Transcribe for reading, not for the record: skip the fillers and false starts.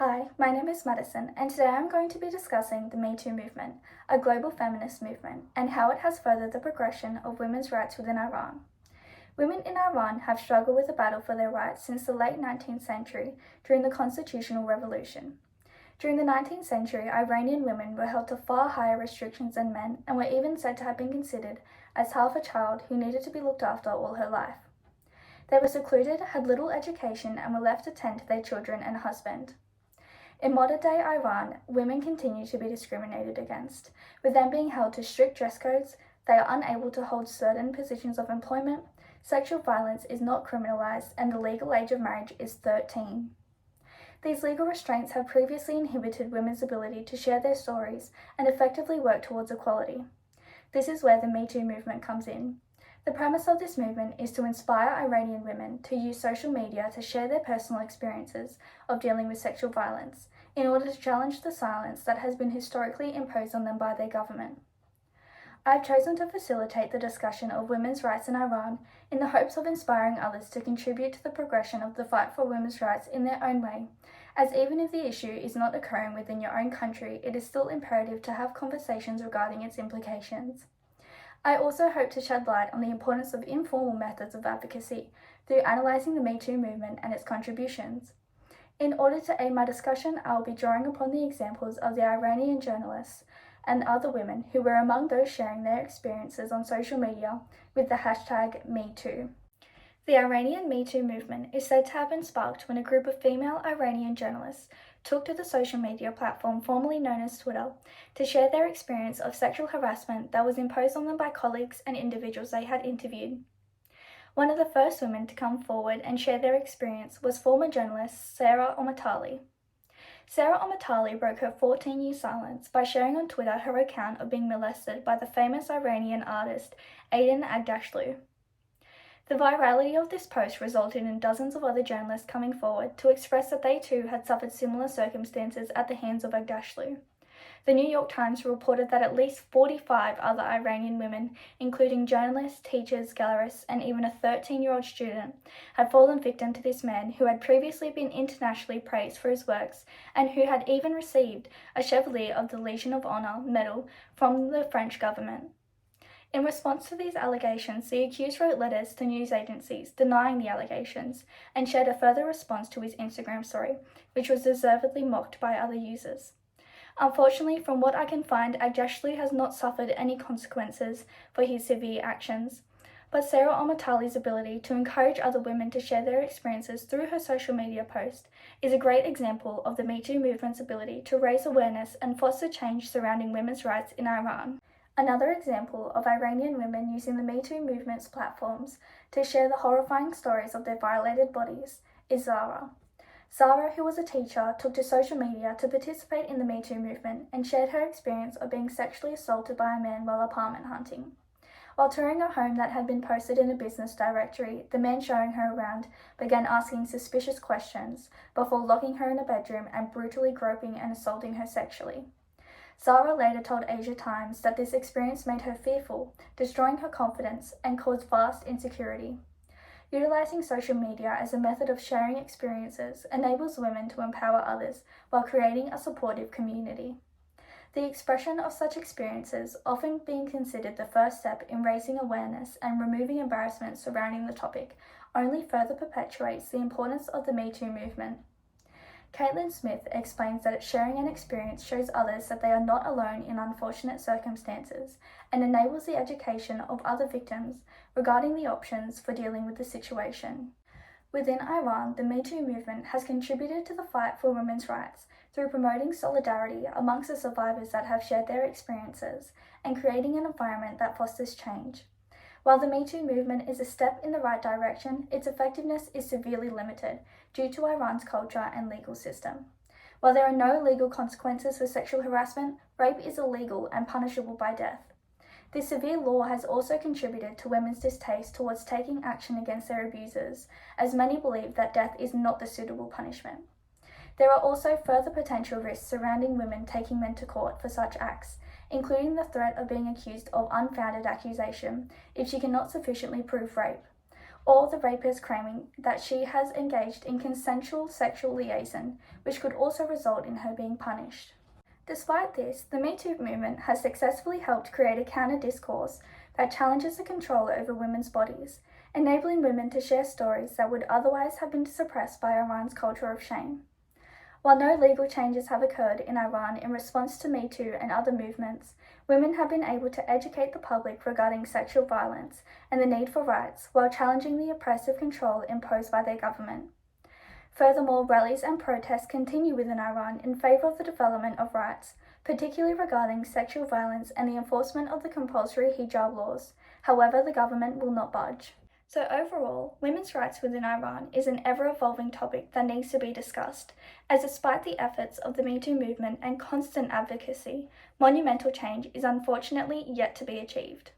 Hi, my name is Madison, and today I'm going to be discussing the Me Too movement, a global feminist movement, and how it has furthered the progression of women's rights within Iran. Women in Iran have struggled with the battle for their rights since the late 19th century during the Constitutional Revolution. During the 19th century, Iranian women were held to far higher restrictions than men and were even said to have been considered as half a child who needed to be looked after all her life. They were secluded, had little education, and were left to tend to their children and husband. In modern-day Iran, women continue to be discriminated against. With them being held to strict dress codes, they are unable to hold certain positions of employment, sexual violence is not criminalized, and the legal age of marriage is 13. These legal restraints have previously inhibited women's ability to share their stories and effectively work towards equality. This is where the Me Too movement comes in. The premise of this movement is to inspire Iranian women to use social media to share their personal experiences of dealing with sexual violence in order to challenge the silence that has been historically imposed on them by their government. I've chosen to facilitate the discussion of women's rights in Iran in the hopes of inspiring others to contribute to the progression of the fight for women's rights in their own way, as even if the issue is not occurring within your own country, it is still imperative to have conversations regarding its implications. I also hope to shed light on the importance of informal methods of advocacy through analysing the Me Too movement and its contributions. In order to aid my discussion, I will be drawing upon the examples of the Iranian journalists and other women who were among those sharing their experiences on social media with the hashtag #MeToo. The Iranian Me Too movement is said to have been sparked when a group of female Iranian journalists took to the social media platform formerly known as Twitter to share their experience of sexual harassment that was imposed on them by colleagues and individuals they had interviewed. One of the first women to come forward and share their experience was former journalist Sarah Omatali. Sarah Omatali broke her 14-year silence by sharing on Twitter her account of being molested by the famous Iranian artist Aydin Agdashlu. The virality of this post resulted in dozens of other journalists coming forward to express that they too had suffered similar circumstances at the hands of Agdashlu. The New York Times reported that at least 45 other Iranian women, including journalists, teachers, gallerists, and even a 13-year-old student, had fallen victim to this man who had previously been internationally praised for his works and who had even received a Chevalier of the Legion of Honor medal from the French government. In response to these allegations, the accused wrote letters to news agencies denying the allegations and shared a further response to his Instagram story, which was deservedly mocked by other users. Unfortunately, from what I can find, Agdashlu has not suffered any consequences for his severe actions, but Sarah Omatali's ability to encourage other women to share their experiences through her social media post is a great example of the Me Too movement's ability to raise awareness and foster change surrounding women's rights in Iran. Another example of Iranian women using the Me Too movement's platforms to share the horrifying stories of their violated bodies is Zara. Zara, who was a teacher, took to social media to participate in the Me Too movement and shared her experience of being sexually assaulted by a man while apartment hunting. While touring a home that had been posted in a business directory, the man showing her around began asking suspicious questions before locking her in a bedroom and brutally groping and assaulting her sexually. Zara later told Asia Times that this experience made her fearful, destroying her confidence, and caused vast insecurity. Utilizing social media as a method of sharing experiences enables women to empower others while creating a supportive community. The expression of such experiences, often being considered the first step in raising awareness and removing embarrassment surrounding the topic, only further perpetuates the importance of the Me Too movement. Caitlin Smith explains that sharing an experience shows others that they are not alone in unfortunate circumstances and enables the education of other victims regarding the options for dealing with the situation. Within Iran, the Me Too movement has contributed to the fight for women's rights through promoting solidarity amongst the survivors that have shared their experiences and creating an environment that fosters change. While the Me Too movement is a step in the right direction, its effectiveness is severely limited due to Iran's culture and legal system. While there are no legal consequences for sexual harassment, rape is illegal and punishable by death. This severe law has also contributed to women's distaste towards taking action against their abusers, as many believe that death is not the suitable punishment. There are also further potential risks surrounding women taking men to court for such acts, including the threat of being accused of unfounded accusation if she cannot sufficiently prove rape. or the rapist claiming that she has engaged in consensual sexual liaison, which could also result in her being punished. Despite this, the Me Too movement has successfully helped create a counter-discourse that challenges the control over women's bodies, enabling women to share stories that would otherwise have been suppressed by Iran's culture of shame. While no legal changes have occurred in Iran in response to Me Too and other movements, women have been able to educate the public regarding sexual violence and the need for rights while challenging the oppressive control imposed by their government. Furthermore, rallies and protests continue within Iran in favor of the development of rights, particularly regarding sexual violence and the enforcement of the compulsory hijab laws. However, the government will not budge. So overall, women's rights within Iran is an ever-evolving topic that needs to be discussed, as despite the efforts of the Me Too movement and constant advocacy, monumental change is unfortunately yet to be achieved.